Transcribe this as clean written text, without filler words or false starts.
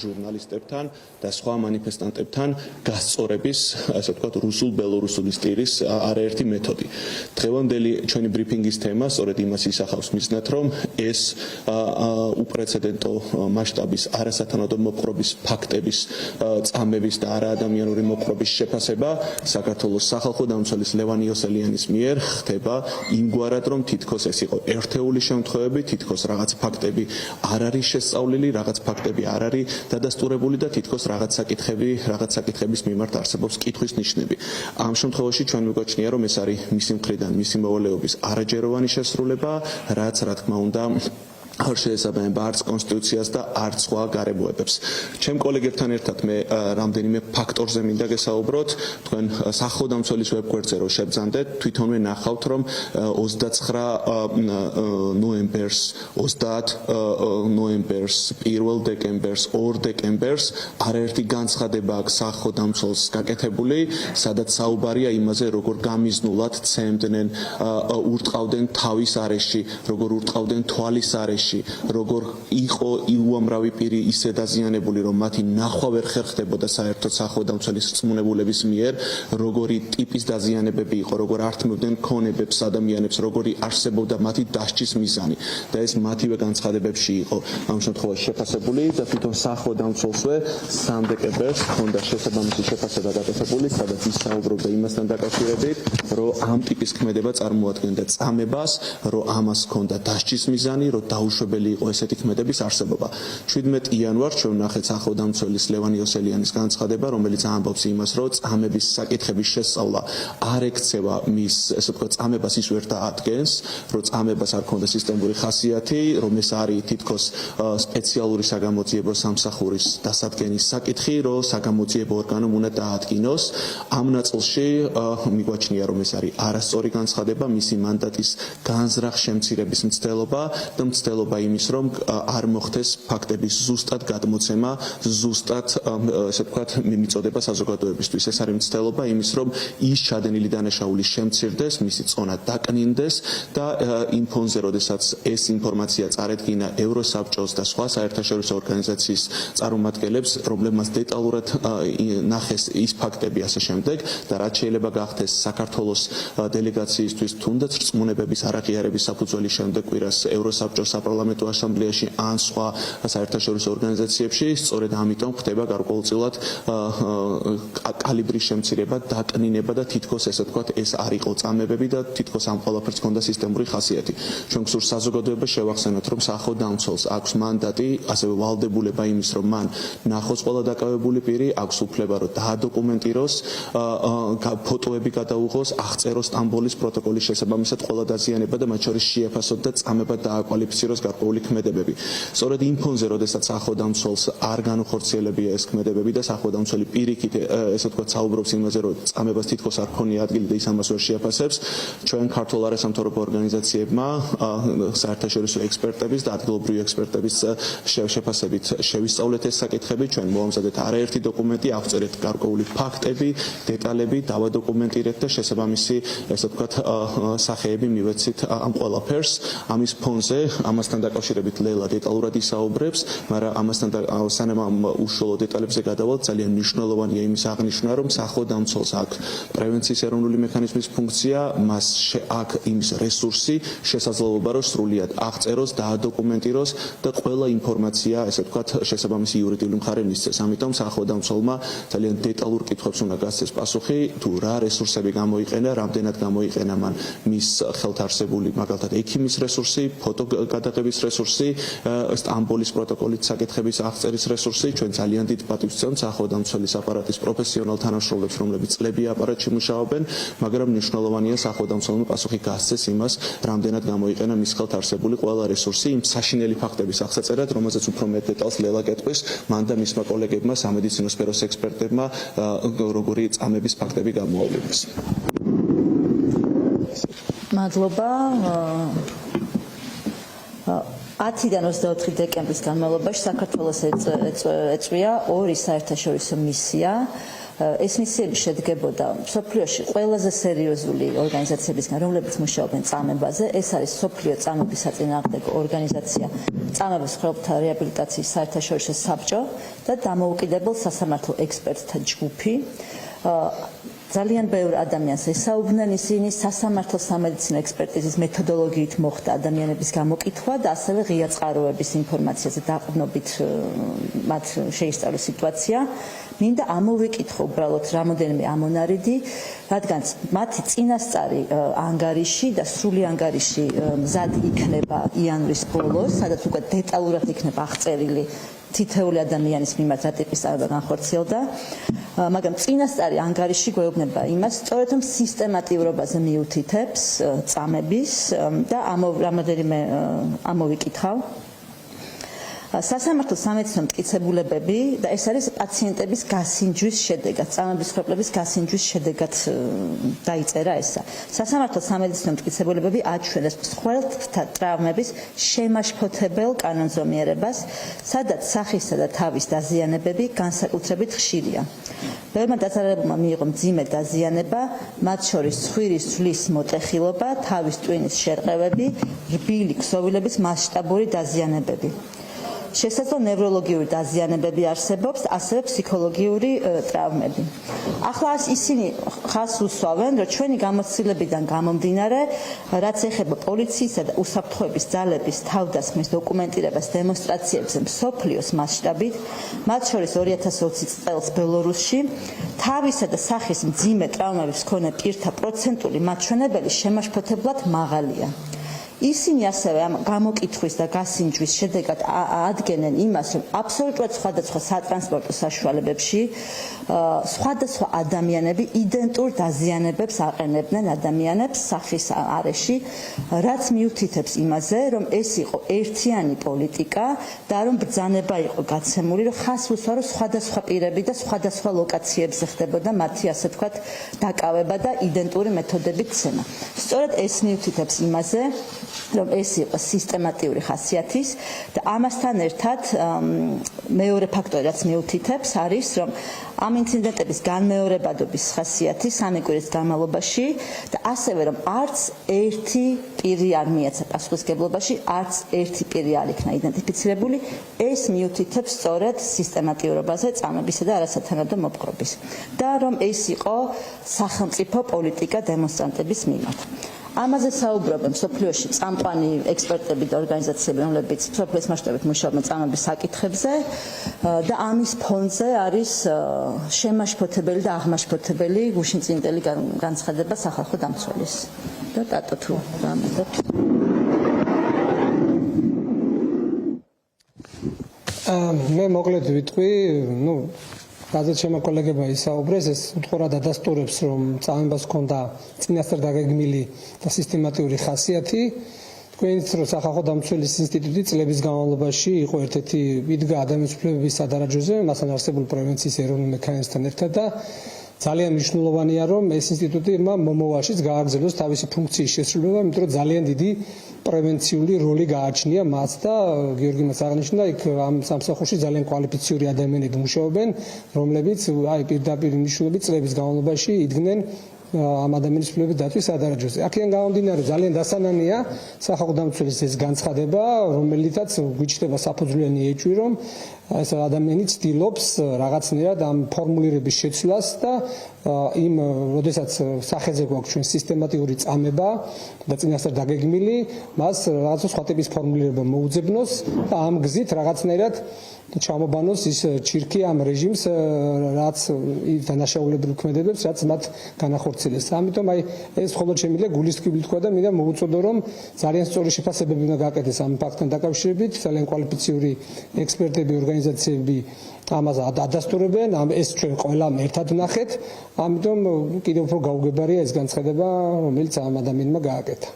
ჟურნალისტებთან და სხვა მანიფესტანტებთან გასწორების, ასე ვთქვათ, რუსულ-ბელორუსული სტილის არაერთი მეთოდი. დღევანდელი ჩვენი ბრიფინგის თემა სწორედ იმას ისახავს მიზნად, რომ ეს უპრეცედენტო მასშტაბის არასათანადო მოპყრობის ფაქტების წამების და არაადამიანური მოპყრობის შეფასება საქართველოს სახალხო დამცველის ლევან იოსელიანის მიერ ხდება იმგვარად, რომ თითქოს ეს იყო ერთეული შემთხვევები, თითქოს რაღაც ფაქტები არ არის შესწავლილი, რაღაც ფაქტები არ არის დადასტურებული და თითქოს რაღაც საკითხების მიმართ არსებობს კითხვის ნიშნები. ამ შემთხვევაში ჩვენ მიგვაჩნია, რომ ეს არის მისი მხრიდან, მისი მოვალეობის არაჯეროვანი შესრულება, რაც რა თქმა უნდა არ შეესაბამება არც კონსტიტუციას და არც სხვა გარემოებებს. ჩემ კოლეგებთან ერთად მე რამდენიმე ფაქტორზე მინდა გესაუბროთ. თქვენ სახალხო დამცველის ვებგვერდზე რო შეგძანდეთ, თვითონვე ნახავთ, რომ 29 ნოემბერს, 30 ნოემბერს, 1 დეკემბერს, 2 დეკემბერს არაერთი განცხადება აქვს სახალხო დამცველს გაკეთებული, სადაც საუბარია იმაზე, როგორ გამიზნულად ცემდნენ, ურტყავდნენ თავის არეში, როგორ ურტყავდნენ თვალის არეში, როგორ იყო უამრავი პირი ისე დაზიანებული, რომ მათი ნახვა ვერ ხერხდებოდა საერთოდ სახალხო დამცველის რწმუნებულების მიერ, როგორი ტიპის დაზიანებები იყო, როგორ ართმევდნენ ქონებებს ადამიანებს, როგორი არსებობდა მათი დასჯის მიზანი და ეს მათივე განცხადებებში იყო ამ შემთხვევაში შეფასებული და თვითონ სახალხო დამცველსვე 3 დეკემბერს ჰქონდა შესაბამისი შეფასება გაკეთებული, სადაც ის საუბრობდა იმასთან დაკავშირებით, რომ ამ ტიპის ქმედება წარმოადგენდა წამებას, რომ ამას ჰქონდა დასჯის მიზანი, რომ დაუშვებელი იყო ესეთი ქმედების არსებობა. 17 იანვარს ჩვენ ვნახეთ სახალხო დამცველის ლევან იოსელიანის განცხადება, რომელიც ამბობს იმას, რომ წამების საკითხების შესწავლა არ ექცევა მის, ესე ვთქვათ, წამებას ის ვერ დაადგენს, რომ წამებას არ ქონდა სისტემური ხასიათი, რომ ეს არის თითქოს სპეციალური საგამოძიებო სამსახურის დასადგენის საკითხი, რომ საგამოძიებო ორგანომ უნდა დაადგინოს. ამ ნაწილში მიგვაჩნია, რომ ეს არის არასწორი განცხადება, მისი მანდატის განზრახ შემცირების მცდელობა და მცდელობა იმის, რომ არ მოხდეს ფაქტების ზუსტად გადმოცემა, ზუსტად, ესე ვთქვათ, მიწოდება საზოგადოებისთვის. ეს არის მცდელობა იმის, რომ ის ჩადენილი დანაშაული შემცირდეს, მისი წონა დაკნინდეს და იმ ფონზე, როდესაც ეს ინფორმაცია წარედგინა ევროსაბჭოს და სხვა საერთაშორისო ორგანიზაციის წარმომადგენლებს, რომლებმაც დეტალურად ნახეს ის ფაქტები ასე შემდეგ და რაც შეიძლება გახდეს საქართველოს დელეგაციისთვის თუნდაც რწმუნებების არაღიარების საფუძველი შემდეგ კვირას ევროსაბჭოს საპარლამენტო ასამბლეაში ან სხვა საერთაშორისო ორგანიზაციებში, სწორედ ამიტომ ხდება გარკვეულწილად კალიბრის შემცირება, დაკნინება და თითქოს ესე ვთქვათ, ეს არ იყო წამებები და თითქოს ამ ყველაფერს ჰქონდა სისტემური ხასიათი. ჩვენ გსურს საზოგადოებას შევახსენოთ, რომ სახალხო დამცველს აქვს მანდატი, ასევე ვალდებულება იმის, რომ მან ნახოს ყველა დაკავებული პირი, აქვს უფლება, რომ დაადოკუმენტიროს, ფოტოები გადაუღოს, აღწეროს სტამბოლის პროტოკოლის შესაბამისად ყველა დაზიანება და მათ შორის შეაფასოთ და წამებად დააკვალიფიციროს გარკვეული ქმედებები. სწორედ იმ ფონზე, როდესაც სახალხო დამცველს არ განუხორციელებია ეს ქმედებები და სახალხო დამცველი პირიქით, ესე ვთქვათ, საუბრობს იმაზე, რომ წამებას თითქოს არ ქონია ადგილი და ის ამას ვერ შეაფასებს, ჩვენ ქართულ არასამთავრობო ორგანიზაციებმა საერთაშორისო ექსპერტების და ადგილობრივი ექსპერტების შეფასებით შევისწავლეთ ეს საკითხები, ჩვენ მოვამზადეთ არაერთი დოკუმენტი, ავწერეთ გარკვეული ფაქტები, დეტალები, დავადოკუმენტირეთ და შესაბამისი, ესე ვთქვათ, სახეები მივეცით ამ ყველაფერს. ამის ფონზე, ამასთან დაკავშირებით ლელა დეტალურად ისაუბრებს, მაგრამ ამასთან სანამ ამ უშუალო დეტალებზე გადავალთ, ძალიან მნიშვნელოვანია იმის აღნიშვნა, რომ სახალხო დამცველს აქვს პრევენციის ეროვნული მექანიზმის ფუნქცია, მას აქვს იმის რესურსი, შესაძლებლობა, რომ სრულიად აღწეროს, დაადოკუმენტიროს და ყველა ინფორმაცია, ესე ვთქვათ, შესაბამისი იურიდიული მხარე მისცეს. ამიტომ სახალხო დამცველმა ძალიან დეტალურ კითხვებს უნდა გასცეს პასუხი, თუ რა რესურსები გამოიყენა, რამდენად გამოიყენა მან მის ხელთ არსებული, მაგალითად, ექიმის რესურსი, ფოტო გადაღების რესურსი, სტამბოლის პროტოკოლის საკითხების აღწერის რესურსი. ჩვენ ძალიან დიდ პატივს ვცემთ სახალხო დამცველის აპარატის პროფესიონალ თანამშრომლებს, რომლებიც წლები აპარატში მუშაობენ, მაგრამ მნიშვნელოვანია სახალხო დამცველმა პასუხი გასცეს იმას, რამდენად გამოიყენა მის ხელთ არსებული ყველა რესურსი იმ საშინელი ფაქტების აღწერად, რომელზეც უფრო მეტ დეტალს ლელა გეტყვის, მან და მისმა კოლეგებმა, სამედიცინო სფეროს ექსპერტებმა, როგორი წამების ფაქტები გამოავლინეს. მადლობა. 10-დან 24 დეკემბრის განმავლობაში საქართველოს ეწვია 2 საერთაშორისო მისია. ეს მისიები შედგებოდა მსოფლიოში ყველაზე სერიოზული ორგანიზაციებისგან, რომლებიც მუშაობენ წამებაზე. ეს არის მსოფლიო წამების საწინააღმდეგო ორგანიზაცია, წამების მხრობთა რეაბილიტაციის საერთაშორისო საბჭო და დამოუკიდებელ სასამართლო ექსპერტთა ჯგუფი. ძალიან ბევრ ადამიანს ესაუბნენ ისინი სასამართლო სამედიცინო ექსპერტიზის მეთოდოლოგიით მოხდა ადამიანების გამოკითხვა და ასევე ღია წყაროების ინფორმაციაზე დაყრდნობით მათ შეისწავლეს სიტუაცია. მინდა ამოვიკითხო უბრალოდ რამოდენიმე ამონარიდი, რადგან მათი წინასწარი ანგარიში და სრული ანგარიში მზად იქნება იანვრის ბოლოს, სადაც უკვე დეტალურად იქნება აღწერილი თითოეული ადამიანის მიმართ რა ტიპის წამება განხორციელდა. მაგრამ წინასწარი ანგარიში გვეუბნება იმას, სწორედ რომ სისტემატიურობაზე მიუთითებს წამების და რამოდენიმე ამოვიკითხავ. სასამართლო სამედიცინო მტკიცებულებები და ეს არის პაციენტების გასინჯვის შედეგად, წამების მხრობლების გასინჯვის შედეგად დაიწერა ესა. სასამართლო სამედიცინო მტკიცებულებები აჩვენებს მსხვერპლთა ტრავმების შემაშფოთებელ კანონზომიერებას, სადაც სახისა და თავის დაზიანებები განსაკუთრებით ხშირია. ბევრმა დაზარალებულმა მიიღო მძიმე დაზიანება, მათ შორის ცხვირის ძვლის მოტეხილობა, თავის ტვინის შერყევები, რბილი ქსოვილების მასშტაბური დაზიანებები. შესაძლო ნევროლოგიური დაზიანებები არსებობს, ასევე ფსიქოლოგიური ტრავმები. ახლა ისინი ხაზს უსვავენ, რომ ჩვენი გამოცდილებიდან გამომდინარე, რაც ეხება პოლიციისა და უსაფრთხოების ძალების თავდასხმის დოკუმენტირებას დემონსტრაციებზე მსოფლიოს მასშტაბით, მათ შორის 2020 წელს ბელორუსში, თავისა და სახის მძიმე ტრავმების მქონე პირთა პროცენტული მაჩვენებელი შემაშფოთებლად მაღალია. ისინი ასევე ამ გამოკითხვის და გასინჯვის შედეგად ადგენენ იმას, რომ აბსოლუტურად სხვადასხვა სატრანსპორტო საშუალებებში სხვადასხვა ადამიანები იდენტურ დაზიანებებს აყენებდნენ ადამიანებს სახის არეში, რაც მიუთითებს იმაზე, რომ ეს იყო ერთიანი პოლიტიკა და რომ ბრძანება იყო გაცემული, რომ ხაზს უსვარო სხვადასხვა პირები და სხვადასხვა ლოკაციებზე ხდებოდა მათი ასე ვთქვათ დაკავება და იდენტური მეთოდებით ცემა. სწორედ ეს მიუთითებს იმაზე, რომ ეს იყო სისტემატიური ხასიათის და ამასთან ერთად მეორე ფაქტორი რაც მიუთითებს არის რომ ამ ინციდენტების განმეორებადობის ხასიათი 3 კვირის განმავლობაში და ასევე რომ არც ერთი პირი არ მიეცა პასუხისმგებლობაში, არც ერთი პირი არ იქნა იდენტიფიცირებული, ეს მიუთითებს სწორედ სისტემატიურობაზე წამებისა და არასათანადო მოპყრობის და რომ ეს იყო სახელმწიფო პოლიტიკა დემონსტრანტების მიმართ. ამაზე საუბრობენ მსოფლიოში წამყვანი ექსპერტები და ორგანიზაციები, რომლებიც მსოფლიოს მასშტაბით მუშაობენ წამების საკითხებზე და ამის ფონზე არის შემაშფოთებელი და აღმაშფოთებელი გუშინწინდელი განცხადება სახალხო დამცველის. და ტატო თუ რამოდებს. მე მოკლედ ვიტყვი, რადგან ჩემო კოლეგებმა ისაუბრეს, ეს უთხრა დადასტურებს, რომ წამებას ჰქონდა წინასწარ დაგეგმილი და სისტემატიური ხასიათი. თქვენიც რომ სახალხო დამცველის ინსტიტუტი წლების განმავლობაში იყო ერთ-ერთი იდგა ადამიანის უფლებების სადარაჯოზე, მასთან არსებულ პრევენციის ეროვნულ მექანიზმთან ერთად და ძალიან მნიშვნელოვანია, რომ ეს ინსტიტუტი მომავალშიც გააგრძელოს თავისი ფუნქციის შესრულება, იმიტომ რომ ძალიან დიდი პრევენციული როლი გააჩნია მას და გიორგი მას აღნიშნა, იქ ამ სამსახურში ძალიან კვალიფიციური ადამიანები მუშაობენ, რომლებიც პირდაპირ მნიშვნელობით წლების განმავლობაში იდგნენ ამ ადამიანის უფლებების დაცვის სადარაჯოზე. აქედან გამომდინარე, ძალიან დასანანია სახალხო დამცველის ეს განცხადება, რომელიცაც გვიჩნდება საფუძვლიანი ეჭვი, რომ ეს ადამიანი ცდილობს რაღაცნაირად ამ ფორმულირების შეცვლას და იმ როდესაც სახეზე გვაქვს ჩვენ სისტემატიური წამება და წინასწარ დაგეგმილი, მას რაღაცა სხვა ტიპის ფორმულირება მოუძებნოს და ამ გზით რაღაცნაირად ჩამობანოს ის ჩირქი ამ რეჟიმს, რაც დანაშაულებრივ ქმედებებს, რაც მათ განახორციელებს. ამიტომ ეს მხოლოდ შემიძლია გულისწყობილ თქვა და მინდა მოუწოდო, რომ ძალიან სწორი შეფასებები უნდა გააკეთეს ამ ფაქტთან დაკავშირებით, ძალიან კვალიფიციური ექსპერტები, ორგანიზაციები ამას ადასტურებენ, ეს ჩვენ ყველამ ერთად ვნახეთ, ამიტომ კიდევ უფრო გაუგებარია ეს განცხადება, რომელიც ამ ადამიანმა გააკეთა.